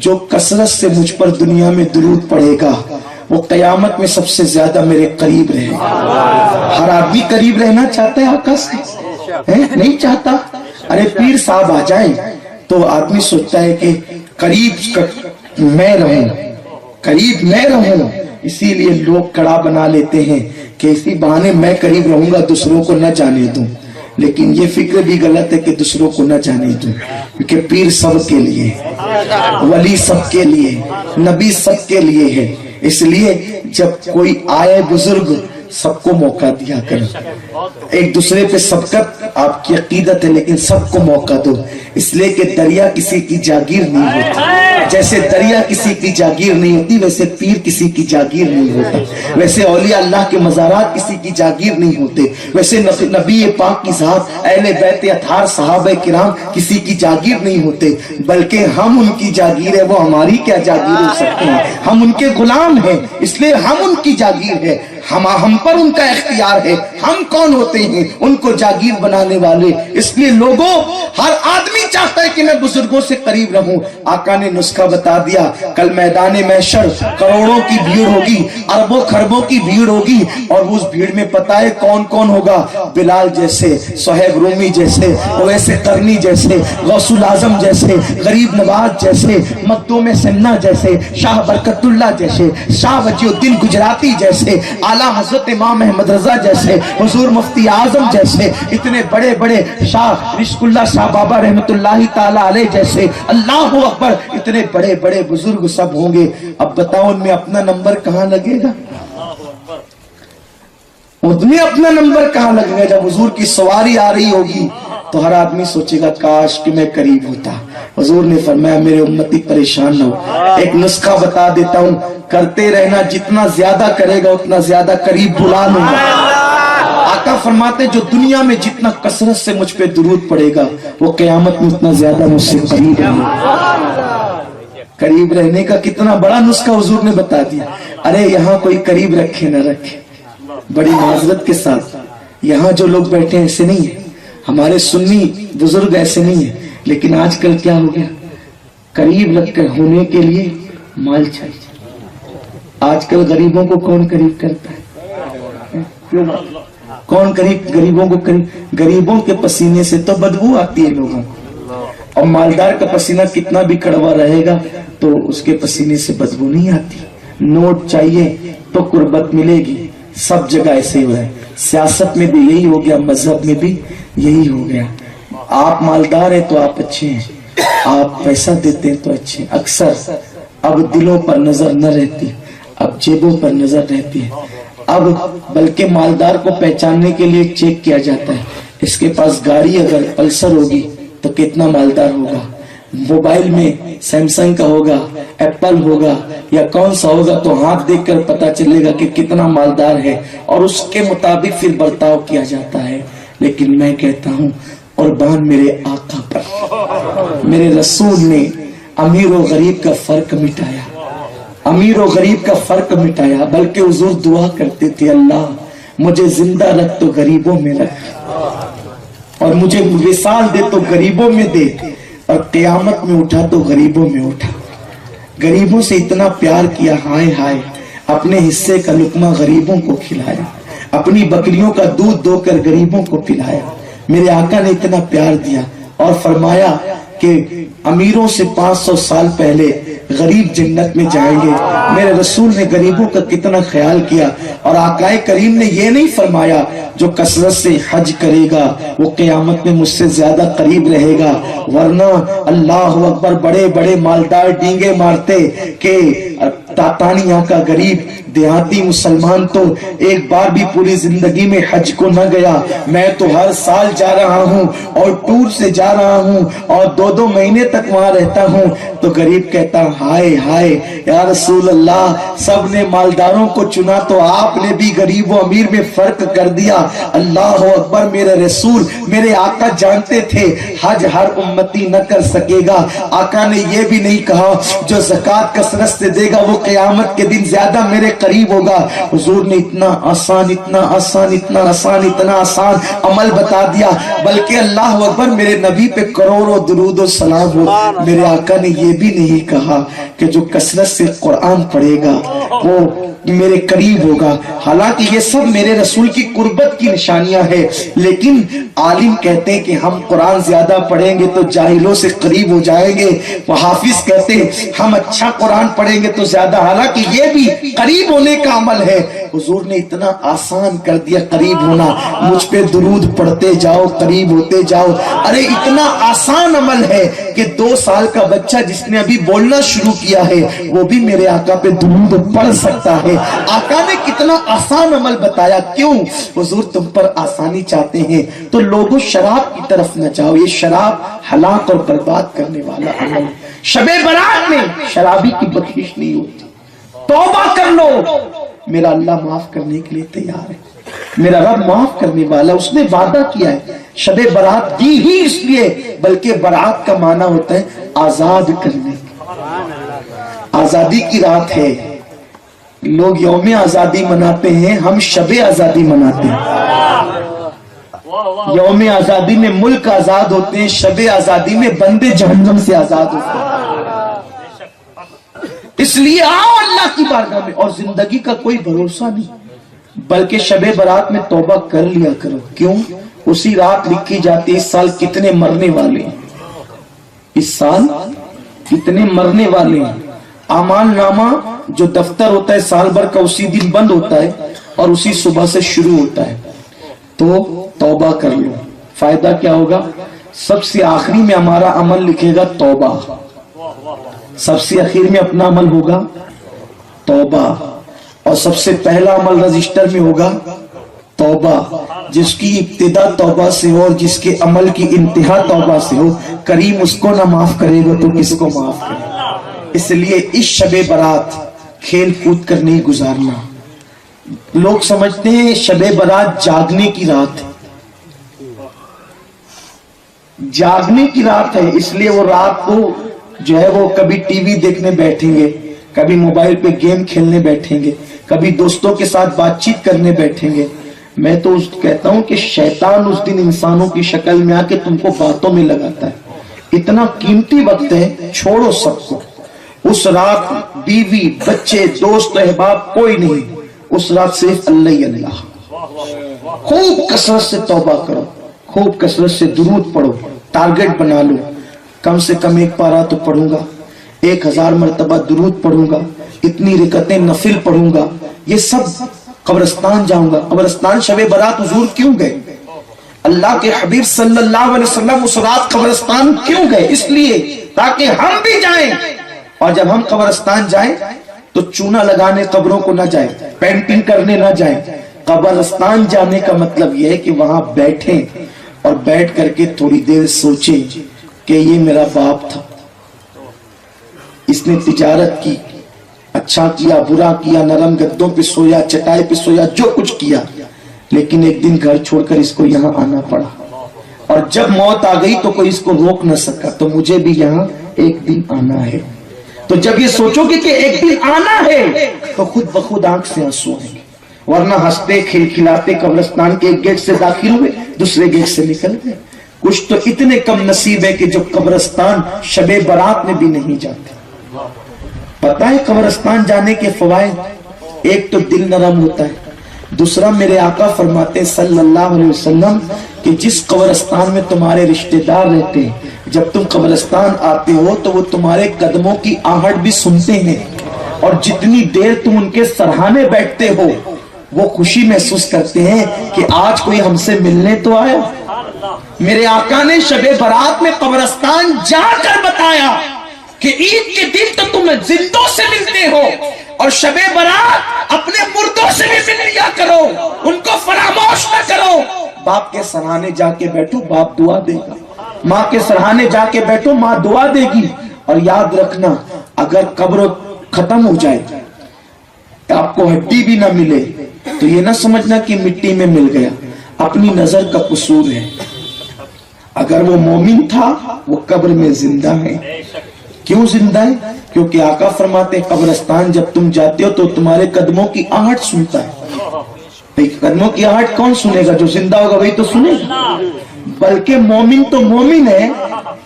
جو कसरत से मुझ पर दुनिया में दुरूद पढ़ेगा वो कयामत में सबसे ज्यादा मेरे करीब रहेगा। हर आदमी करीब रहना चाहता है आका से, नहीं चाहता। अरे पीर साहब आ जाए तो आदमी सोचता है कि करीब मैं रहूं, करीब मैं रहूं, इसीलिए लोग कड़ा बना लेते हैं कि इसी बहाने मैं करीब रहूंगा, दूसरों को न जाने दूं। लेकिन ये फिक्र भी गलत है कि दूसरों को न जाने दूं, क्योंकि पीर सबके लिए, वली सबके लिए, नबी सबके लिए है। इसलिए जब कोई आए बुजुर्ग सबको मौका दिया करो। एक दूसरे पे सबकत आपकी अकीदत है, लेकिन सबको मौका दो। इसलिए कि दरिया किसी की जागीर नहीं होती, जैसे दरिया किसी की जागीर नहीं होती वैसे पीर किसी की जागीर नहीं होता, वैसे औलिया अल्लाह के मज़ारात किसी की जागीर नहीं होते, वैसे नबी पाक की ज़ात, अहले बैत अतार सहाबा किराम किसी की जागीर नहीं होते, बल्कि हम उनकी जागीर है। वो हमारी क्या जागीर हो सकते हैं? हम उनके गुलाम हैं, इसलिए हम उनकी जागीर है। हम पर उनका इख्तियार है। हम कौन होते हैं उनको जागीर बनाने वाले? इसलिए लोगों, हर आदमी चाहता है कि मैं बुजुर्गों से करीब रहूं। आका ने नुस्खा बता दिया। कल मैदान महशर करोड़ों की भीड़ होगी, अरबों खरबों की भीड़ होगी, और उस भीड़ में पता है कौन कौन होगा? बिलाल जैसे, सुहैब रूमी जैसे, ओवैसे करनी जैसे, गौसुल आजम जैसे, गरीब नवाज जैसे, मखदूम सन्ना जैसे, शाह बरकतुल्लाह जैसे, शाह वजीउद्दीन गुजराती जैसे, आला हजरत इमाम अहमद रजा जैसे, हुजूर मुफ्ती आजम जैसे, इतने बड़े बड़े शाह रिश्कुल्लाह शाह बाबा रहमतुल्लाहि ताला अलैह जैसे, अल्लाहु अकबर, इतने बड़े बड़े बुजुर्ग सब होंगे। अब बताओ उनमें अपना नंबर कहां लगेगा? उनमें अपना नंबर कहां लगेगा? जब हुजूर की सवारी आ रही होगी तो हर आदमी सोचेगा काश कि मैं करीब होता। हुजूर ने फरमाया मेरे उम्मती परेशान न हो, एक नुस्खा बता देता हूं, करते रहना, जितना ज्यादा करेगा उतना ज्यादा करीब बुला लूंगा। आका फरमाते जो दुनिया में जितना कसरत से मुझ पे दुरूद पड़ेगा वो क़यामत में उतना ज्यादा मुझसे करीब रहेगा। करीब रहने का कितना बड़ा नुस्खा हुजूर ने बता दिया। अरे यहाँ कोई करीब रखे न रखे, बड़ी माजरत के साथ यहाँ जो लोग बैठे ऐसे नहीं है, हमारे सुन्नी बुजुर्ग ऐसे नहीं है, लेकिन आजकल क्या हो गया? करीब रखकर होने के लिए माल चाहिए। आजकल गरीबों को कौन करीब करता है? क्यों? कौन करीब? गरीबों को करीब? गरीबों के पसीने से तो बदबू आती है लोगों को, और मालदार का पसीना कितना भी कड़वा रहेगा तो उसके पसीने से बदबू नहीं आती। नोट चाहिए तो कुर्बत मिलेगी। सब जगह ऐसे ही हो रहा है। सियासत में भी यही हो गया, मजहब में भी यही हो गया। आप मालदार हैं तो आप अच्छे हैं, आप पैसा देते हैं तो अच्छे हैं। अक्सर अब दिलों पर नजर न रहती, अब जेबों पर नजर रहती है। अब बल्कि मालदार को पहचानने के लिए चेक किया जाता है, इसके पास गाड़ी अगर पल्सर होगी तो कितना मालदार होगा, मोबाइल में सैमसंग का होगा, एप्पल होगा या कौन सा होगा, तो हाथ देखकर पता चलेगा कि कितना मालदार है, और उसके मुताबिक फिर बर्ताव किया जाता है। लेकिन मैं कहता हूँ कुर्बान मेरे आका पर, मेरे रसूल ने अमीर और गरीब का फर्क मिटाया, अमीर और गरीब का फर्क मिटाया। बल्कि हुजूर दुआ करते थे, अल्लाह मुझे जिंदा रख तो गरीबों में रख, और मुझे विसाल दे तो गरीबों में दे, और क़यामत में उठा तो गरीबों में उठा। गरीबों से इतना प्यार किया, हाय हाय, अपने हिस्से का लुकमा गरीबों को खिलाया, अपनी बकरियों का दूध दोकर गरीबों को पिलाया। मेरे आका ने इतना प्यार दिया और फरमाया कि अमीरों से 500 साल पहले गरीब जन्नत में जाएंगे। मेरे रसूल ने गरीबों का कितना ख्याल किया, और आकाए करीम ने ये नहीं फरमाया जो कसरत से हज करेगा वो क़यामत में मुझसे ज्यादा करीब रहेगा, वरना अल्लाह अकबर बड़े बड़े मालदार डींगे मारते कि तातानिया का गरीब देहाती मुसलमान तो एक बार भी पूरी जिंदगी में हज को न गया, मैं तो हर साल जा रहा हूँ और टूर से जा रहा हूँ और 2-2 महीने तक वहां रहता हूँ। तो गरीब कहता हाय हाय या रसूल अल्लाह, सबने मालदारों को चुना तो आपने भी गरीब व अमीर में फर्क कर दिया। अल्लाह अकबर। मेरे रसूल मेरे आका जानते थे हज हर उम्मती न कर सकेगा। आका ने यह भी नहीं कहा जो ज़कात कसरत से देगा वो क़यामत के दिन ज्यादा मेरे قریب ہوگا. حضور نے اتنا آسان اتنا آسان اتنا آسان اتنا آسان عمل بتا دیا, بلکہ اللہ اکبر میرے نبی پہ کروڑوں درود و سلام ہو. میرے آقا نے یہ بھی نہیں کہا کہ جو کثرت سے قرآن پڑھے گا وہ میرے قریب ہوگا. حالانکہ یہ سب میرے رسول کی قربت کی نشانیاں ہیں, لیکن عالم کہتے ہیں کہ ہم قرآن زیادہ پڑھیں گے تو جاہلوں سے قریب ہو جائیں گے. وہ حافظ کہتے ہیں ہم اچھا قرآن پڑھیں گے تو زیادہ, حالانکہ یہ بھی قریب ہونے کا عمل ہے. حضور نے اتنا آسان کر دیا قریب ہونا. مجھ پہ درود پڑھتے جاؤ قریب ہوتے جاؤ. ارے اتنا آسان عمل ہے کہ 2 سال کا بچہ جس نے ابھی بولنا شروع کیا ہے وہ بھی میرے آقا پہ درود پڑھ سکتا ہے. آقا نے کتنا آسان عمل بتایا. کیوں؟ حضور تم پر آسانی چاہتے ہیں تو لوگوں شراب کی طرف نہ جاؤ. یہ شراب ہلاک اور برباد کرنے والا عمل. شب برات میں شرابی کی بخشش نہیں ہوتی. توبہ کر لو, میرا اللہ معاف کرنے کے لیے تیار ہے. میرا رب معاف کرنے والا, اس نے وعدہ کیا ہے. شب برات دی ہی اس لیے, بلکہ برات کا معنی ہوتا ہے آزاد کرنے. آزادی کی رات ہے. لوگ یوم آزادی مناتے ہیں, ہم شب آزادی مناتے ہیں. یوم آزادی میں ملک آزاد ہوتے ہیں, شب آزادی میں بندے جہنم سے آزاد ہوتے ہیں. اس لیے آؤ اللہ کی بارگاہ میں. اور زندگی کا کوئی بھروسہ نہیں, بلکہ شب برات میں توبہ کر لیا کرو. کیوں؟ اسی رات لکھی جاتی ہے اس سال کتنے مرنے والے ہیں, اس سال کتنے مرنے والے ہیں. اعمال نامہ جو دفتر ہوتا ہے سال بھر کا اسی دن بند ہوتا ہے اور اسی صبح سے شروع ہوتا ہے. تو توبہ کر لو. فائدہ کیا ہوگا؟ سب سے آخری میں ہمارا عمل لکھے گا توبہ. سب سے اخیر میں اپنا عمل ہوگا توبہ, اور سب سے پہلا عمل رجسٹر میں ہوگا توبہ. جس کی ابتدا توبہ سے ہو اور جس کے عمل کی انتہا توبہ سے ہو, کریم اس کو نہ معاف کرے گا تو کس کو معاف کرے گا. اس لیے اس شب برات کھیل کود کر نہیں گزارنا. لوگ سمجھتے ہیں شب برات جاگنے کی رات ہے. جاگنے کی رات ہے, اس لیے وہ رات کو جو ہے وہ کبھی ٹی وی دیکھنے بیٹھیں گے, کبھی موبائل پہ گیم کھیلنے بیٹھیں گے, کبھی دوستوں کے ساتھ بات چیت کرنے بیٹھیں گے. میں تو کہتا ہوں کہ شیطان اس دن انسانوں کی شکل میں آ کے تم کو باتوں میں لگاتا ہے. اتنا قیمتی وقت ہے, چھوڑو سب کو. اس رات بیوی بچے دوست احباب کوئی نہیں, اس رات صرف اللہ ہی اللہ. خوب کثرت سے توبہ کرو, خوب کثرت سے درود پڑھو. ٹارگٹ بنا لو, کم سے کم 1 پارہ تو پڑھوں گا, 1000 مرتبہ درود پڑھوں گا, اتنی رکعتیں نفل پڑھوں گا. یہ سب قبرستان جاؤں گا. قبرستان شب برات حضور کیوں گئے؟ اللہ کے حبیب صلی اللہ علیہ وسلم اس رات قبرستان کیوں گئے؟ اس لیے تاکہ ہم بھی جائیں. اور جب ہم قبرستان جائیں تو چونا لگانے قبروں کو نہ جائیں, پینٹنگ کرنے نہ جائیں. قبرستان جانے کا مطلب یہ ہے کہ وہاں بیٹھیں اور بیٹھ کر کے تھوڑی دیر سوچیں کہ یہ میرا باپ تھا, اس نے تجارت کی, اچھا کیا برا کیا, نرم گدوں پہ سویا چٹائی پہ سویا, جو کچھ کیا, لیکن ایک دن گھر چھوڑ کر اس کو یہاں آنا پڑا. اور جب موت آ گئی تو کوئی اس کو روک نہ سکا, تو مجھے بھی یہاں ایک دن آنا ہے. تو جب یہ سوچو گے کہ ایک دن آنا ہے تو خود بخود آنکھ سے آنسو آئیں گے. ورنہ ہنستے کھلکھلاتے قبرستان کے ایک گیٹ سے داخل ہوئے, دوسرے گیٹ سے نکل گئے. کچھ تو اتنے کم نصیب ہے کہ جو قبرستان شب برات میں بھی نہیں جاتے. پتہ ہے قبرستان جانے کے فوائد؟ ایک تو دل نرم ہوتا ہے, دوسرا میرے آقا فرماتے صلی اللہ علیہ وسلم کہ جس قبرستان میں تمہارے رشتہ دار رہتے ہیں, جب تم قبرستان آتے ہو تو وہ تمہارے قدموں کی آہٹ بھی سنتے ہیں, اور جتنی دیر تم ان کے سرہانے بیٹھتے ہو وہ خوشی محسوس کرتے ہیں کہ آج کوئی ہم سے ملنے تو آیا. میرے آقا نے شب برات میں قبرستان جا کر بتایا کہ عید کے دن تو تم زندوں سے ملتے ہو, اور شب برات اپنے مردوں سے بھی مل لیا کرو, ان کو فراموش نہ کرو. باپ کے سرہانے جا کے بیٹھو, باپ دعا دے گا. ماں کے سرہانے جا کے بیٹھو, ماں دعا دے گی. اور یاد رکھنا, اگر قبر ختم ہو جائے, آپ کو ہڈی بھی نہ ملے, تو یہ نہ سمجھنا کہ مٹی میں مل گیا, اپنی نظر کا قصور ہے. اگر وہ مومن تھا وہ قبر میں زندہ ہے, क्यों जिंदा है? क्योंकि आका फरमाते कब्रिस्तान जब तुम जाते हो तो तुम्हारे कदमों की आहट सुनता है। भाई कदमों की आहट कौन सुनेगा? जो जिंदा होगा वही तो सुनेगा। बल्कि मोमिन तो मोमिन है,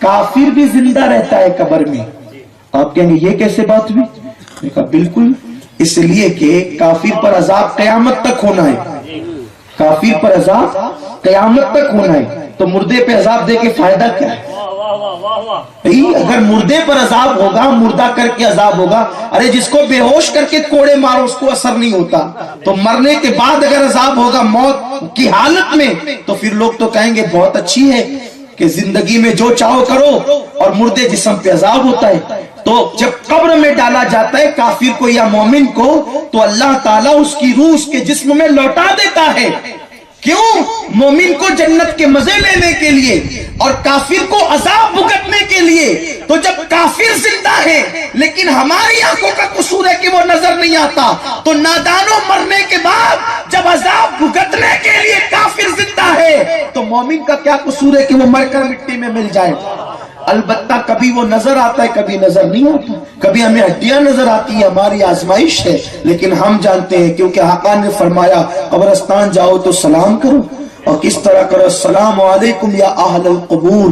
काफिर भी जिंदा रहता है कब्र में। आप कहेंगे ये कैसे बात हुई? मैंने कहा बिल्कुल इसलिए कि काफिर पर अजाब कयामत तक होना है, काफिर पर अजाब कयामत तक होना है। तो मुर्दे पे अजाब दे के फायदा क्या है? अगर मुर्दे पर अजाब होगा, मुर्दा करके अजाब होगा, अरे जिसको बेहोश करके कोड़े मारो उसको असर नहीं होता, तो मरने के बाद अगर अजाब होगा मौत की हालत में, तो फिर लोग तो कहेंगे बहुत अच्छी है कि जिंदगी में जो चाहो करो, और मुर्दे जिस्म पे अजाब होता है। तो जब कब्र में डाला जाता है काफिर को या मोमिन को, तो अल्लाह ताला उसकी रूह उसके जिस्म में लौटा देता है। क्यों? मोमिन को जन्नत के मजे लेने के लिए और काफिर को अजाब भुगतने के लिए। तो जब काफिर जिंदा है लेकिन हमारी आंखों का कसूर है कि वो नजर नहीं आता, तो नादानों मरने के बाद जब अजाब भुगतने के लिए काफिर जिंदा है, तो मोमिन का क्या कसूर है कि वो मरकर मिट्टी में मिल जाए। अलबत्ता कभी वो नजर आता है, कभी नजर नहीं आता, कभी हमें हड्डियां नजर आती है, हमारी आजमाइश है। लेकिन हम जानते हैं क्योंकि आका ने फरमाया कब्रिस्तान जाओ तो सलाम करो, और किस तरह करो? अस्सलाम वालेकुम या अहलल कबूर,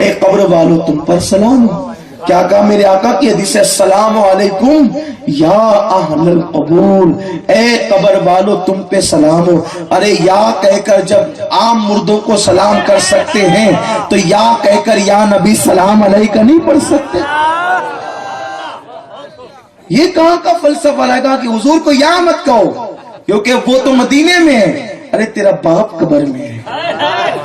ए कब्र वालों तुम पर सलाम हो। क्या कहा मेरे आका की हदीस है? अस्सलाम वालेकुम या अहलल कबूर, ए कब्र वालों तुम पे सलाम हो। अरे या कहकर जब आम मुर्दों को सलाम कर सकते हैं, तो या कहकर या नबी सलाम अलैका नहीं पढ़ सकते? ये कहां का फलसफा लगा कि हुजूर को या मत कहो क्योंकि वो तो मदीने में है। अरे तेरा बाप कब्र में है,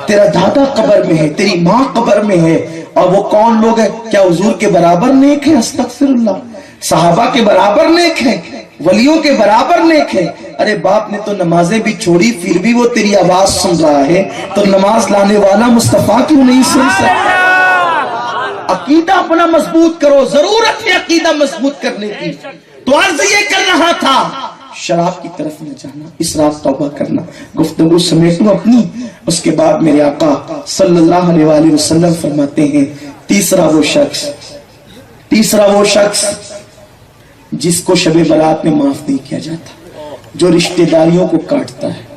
तेरा दादा कब्र में है, तेरी माँ कब्र में है, और वो कौन लोग हैं? क्या हुजूर के बराबर नेक है? अस्तगफिरुल्लाह। सहाबा के बराबर नेक है, वलियों के बराबर नेक है। अरे बाप ने तो नमाजें भी छोड़ी, फिर भी वो तेरी आवाज सुन रहा है, तो नमाज लाने वाला मुस्तफा क्यों नहीं सुन सकता? अकीदा अपना मजबूत करो, जरूरत है अकीदा मजबूत करने की। तो अर्ज ये कर रहा था, शराब की तरफ न जाना, इसराफ तौबा करना। गुफ्तगू समेटूं अपनी, उसके बाद मेरे आका सल्लल्लाहु अलैहि वसल्लम फरमाते हैं तीसरा वो शख्स जिसको शबे बरात में माफ नहीं किया जाता, जो रिश्तेदारियों को काटता है,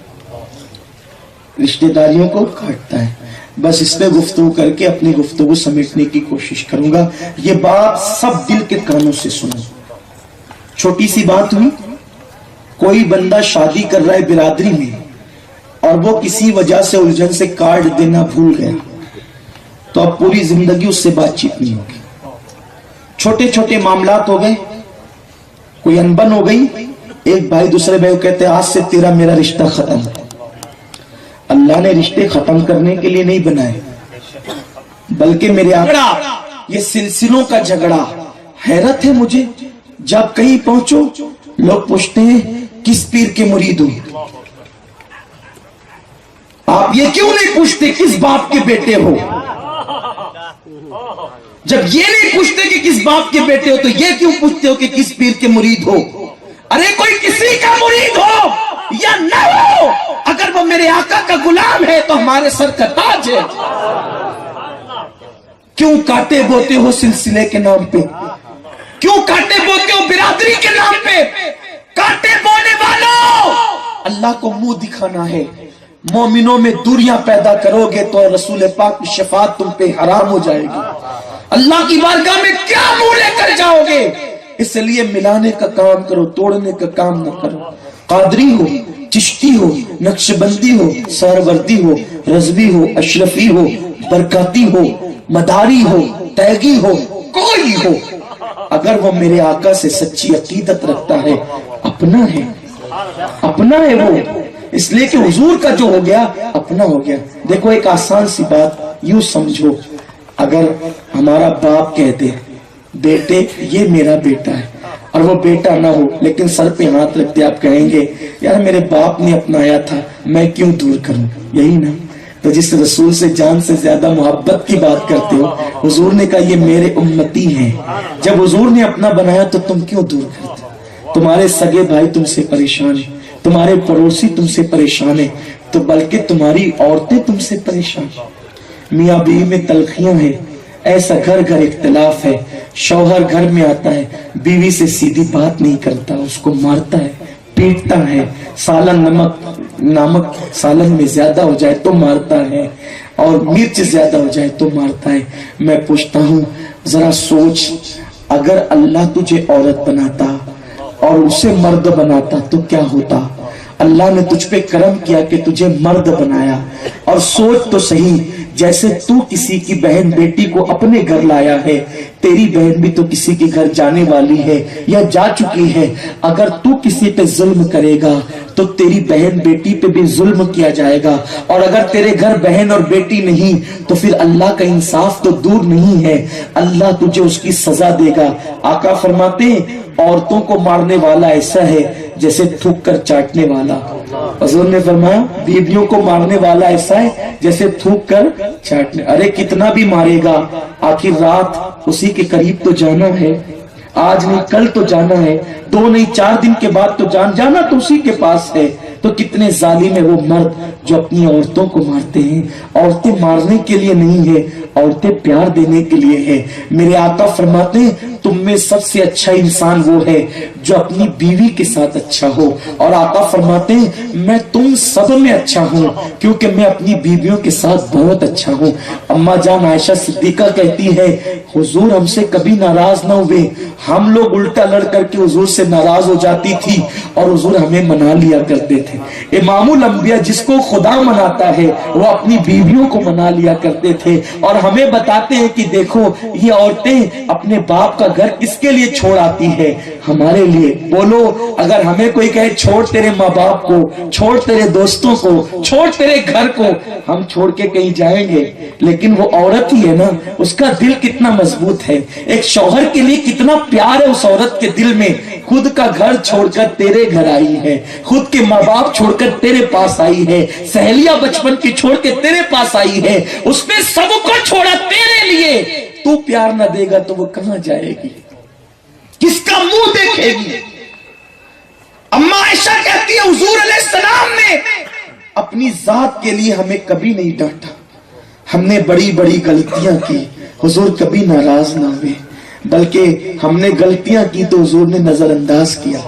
रिश्तेदारियों को काटता है। बस इसमें गुफ्तगू करके अपनी गुफ्तगू समेटने की कोशिश करूंगा। ये बात सब दिल के कानों से सुनो। छोटी सी बात हुई, कोई बंदा शादी कर रहा है बिरादरी में और वो किसी वजह से उलझन से कार्ड देना भूल गया, तो अब पूरी जिंदगी उससे बातचीत नहीं होगी। छोटे छोटे मामलात हो गए, कोई अनबन हो गई, एक भाई दूसरे भाई को कहते आज से तेरा मेरा रिश्ता खत्म। अल्लाह ने रिश्ते खत्म करने के लिए नहीं बनाए, बल्कि मेरे आका ये सिलसिलों का झगड़ा। हैरत है मुझे, जब कहीं पहुंचो लोग पूछते हैं किस पीर के मुरीद हो? आप ये क्यों नहीं पूछते किस बाप के बेटे हो? जब ये नहीं पूछते कि किस बाप के बेटे हो, तो ये क्यों पूछते हो कि किस पीर के मुरीद हो? अरे कोई किसी का मुरीद हो या न हो, अगर वो मेरे आका का गुलाम है तो हमारे सर का ताज है। क्यों काटे बोते हो सिलसिले के नाम पे? क्यों काटे बोते हो बिरादरी के नाम पे? काटे बोने वालों, अल्लाह को मुंह दिखाना है। मोमिनों में दूरियां पैदा करोगे तो रसूल पाक की शफात तुम पे हराम हो जाएगी। अल्लाह की बारगाह में क्या मुंह लेकर जाओगे? इसलिए मिलाने का काम करो, तोड़ने का काम न करो। कादरी हो, चिश्ती हो, नक्शबंदी हो, सरवर्दी हो, रजवी हो, अशरफी हो, बरकाती हो, मदारी हो, तैगी हो, कोई हो, अगर वो मेरे आका से सच्ची अकीदत रखता है, अपना है, अपना है वो। इसलिए कि हुजूर का जो हो गया अपना हो गया। देखो एक आसान सी बात यूं समझो, अगर हमारा बाप कहते बेटे ये मेरा बेटा है, और वो बेटा ना हो लेकिन सर पे हाथ रखते आप कहेंगे यार मेरे बाप ने अपनाया था, मैं क्यों दूर करूं? यही ना? तो जिस रसूल से जान से ज्यादा मोहब्बत की बात करते हो, हुजूर ने कहा ये मेरे उम्मती हैं, जब हुजूर ने अपना बनाया तो तुम क्यों दूर करते? तुम्हारे सगे भाई तुमसे परेशान है, तुम्हारे पड़ोसी तुमसे परेशान है, तो बल्कि तुम्हारी औरतें तुमसे परेशान है। मियाँ बीवी में तलखियां हैं, ऐसा घर घर इख्तिलाफ है, शौहर घर में आता है, बीवी से सीधी बात नहीं करता, उसको मारता है, पीटता है, सालन नमक सालन में ज्यादा हो जाए तो मारता है, और मिर्च ज्यादा हो जाए तो मारता है। मैं पूछता हूँ, जरा सोच, अगर अल्लाह तुझे औरत बनाता और उसे मर्द बनाता तो क्या होता? अल्लाह ने तुझ पे करम किया कि तुझे मर्द बनाया। और सोच तो सही, जैसे तू किसी की बहन बेटी को अपने घर लाया है, तेरी बहन भी तो किसी के घर जाने वाली है या जा चुकी है। अगर तू किसी पे जुल्म करेगा तो तेरी बहन बेटी पे भी जुल्म किया जाएगा, और अगर तेरे घर बहन और बेटी नहीं तो फिर अल्लाह का इंसाफ तो दूर नहीं है, अल्लाह तुझे उसकी सजा देगा। आका फरमाते हैं, औरतों को मारने वाला ऐसा है जैसे थूक कर चाटने वाला। हुजूर ने फरमाया, बीवियों को मारने वाला ऐसा है जैसे थूक कर चाटने। अरे कितना भी मारेगा, आखिर रात उसी के करीब तो जाना है, आज नहीं कल तो जाना है, 2 नहीं 4 दिन के बाद तो जाना तो उसी के पास है। तो कितने जालिम है वो मर्द जो अपनी औरतों को मारते हैं। औरतें मारने के लिए नहीं है, औरतें प्यार देने के लिए है। मेरे आका फरमाते हैं, तुम में सबसे अच्छा इंसान वो है जो अपनी बीवी के साथ अच्छा हो। और आका फरमाते हैं, मैं तुम सब में अच्छा हूँ क्योंकि मैं अपनी बीवियों के साथ बहुत अच्छा हूँ। अम्मा जान आयशा सिद्दीका कहती है, हुजूर हमसे कभी नाराज ना हुए, हम लोग उल्टा लड़ करके हुजूर से नाराज हो जाती थी और हुजूर हमें मना लिया करते थे। इमामुल अंबिया जिसको खुदा मनाता है वो अपनी बीवियों को मना लिया करते थे। और हमें बताते हैं कि देखो ये औरतें अपने बाप का घर किसके लिए छोड़ आती है? हमारे लिए। बोलो, अगर हमें कोई कहे छोड़ तेरे माँ बाप को, छोड़ तेरे दोस्तों को, छोड़ तेरे घर को, हम छोड़ के कहीं जाएंगे? लेकिन वो औरत ही है ना, उसका दिल कितना मजबूत है। एक शौहर के लिए कितना प्यार है उस औरत के दिल में। खुद का घर छोड़कर तेरे घर आई है, खुद के माँ बाप छोड़कर तेरे पास आई है, सहेलियां बचपन की छोड़ के तेरे पास आई है, उसने सबको छोड़ा तेरे लिए। तू प्यार न देगा तो वो कहां जाएगी, किसका मुंह देखेगी? अम्मा आयशा कहती है, हुजूर अलैहिस्सलाम ने अपनी जात के लिए हमें कभी नहीं डांटा, हमने बड़ी बड़ी गलतियां की, हुजूर कभी नाराज ना हुए, बल्कि हमने गलतियां की तो हुजूर ने नजरअंदाज किया।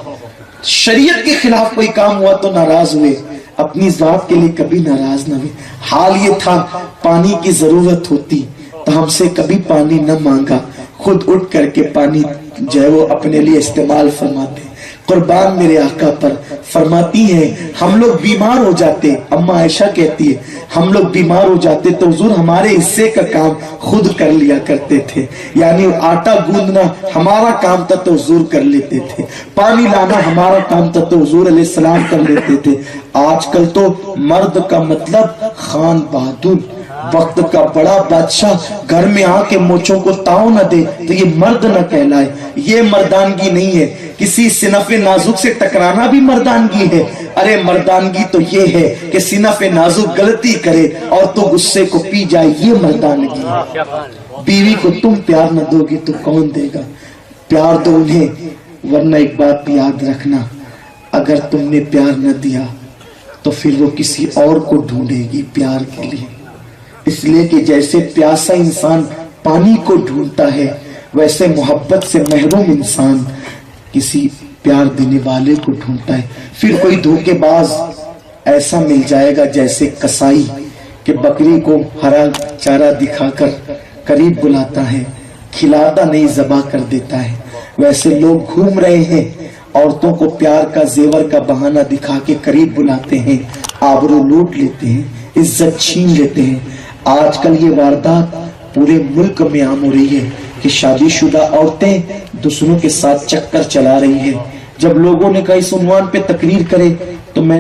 शरीयत के खिलाफ कोई काम हुआ तो नाराज हुए, अपनी जात के लिए कभी नाराज ना हुए। हाल ये था, पानी की जरूरत होती तो हमसे कभी पानी न मांगा, खुद उठ करके पानी जो है वो अपने लिए इस्तेमाल फरमाते। कुर्बान मेरे आका पर। फरमाती हैं, हम लोग बीमार हो जाते, अम्मा आयशा कहती है, हम लोग बीमार हो जाते तो हुजूर हमारे हिस्से का काम खुद कर लिया करते थे। यानी आटा गूंदना हमारा काम था तो हुजूर कर लेते थे, पानी लाना हमारा काम था तो हुजूर अलैहिस्सलाम कर लेते थे। आजकल तो मर्द का मतलब खान बहादुर, वक्त का बड़ा बादशाह घर में आके मोचों को ताव न दे तो ये मर्द न कहलाए। ये मर्दानगी नहीं है। किसी सिनफे नाजुक से टकराना भी मर्दानगी है। अरे मर्दानगी तो ये है कि सिनफे नाजुक गलती करे और तो गुस्से को पी जाए, ये मर्दानगी है। बीवी को तुम प्यार न दोगे तो कौन देगा? प्यार दो उन्हें, वरना एक बात याद रखना, अगर तुमने प्यार न दिया तो फिर वो किसी और को ढूंढेगी प्यार के लिए। इसलिए कि जैसे प्यासा इंसान पानी को ढूंढता है, वैसे मोहब्बत से महरूम इंसान किसी प्यार देने वाले को ढूंढता है। फिर कोई धोखेबाज ऐसा मिल जाएगा जैसे कसाई कि बकरी को हरा चारा दिखाकर करीब बुलाता है, खिलाता नहीं ज़बा कर देता है। वैसे लोग घूम रहे हैं, औरतों को प्यार का जेवर का बहाना दिखा के करीब बुलाते हैं, आबरू लूट लेते हैं, इज्जत छीन लेते हैं। आजकल ये वारदात पूरे मुल्क में आम हो रही है कि शादीशुदा औरतें दूसरों के साथ चक्कर चला रही है। जब लोगों ने कहा इस उन्वान पे तकरीर करे तो मैंने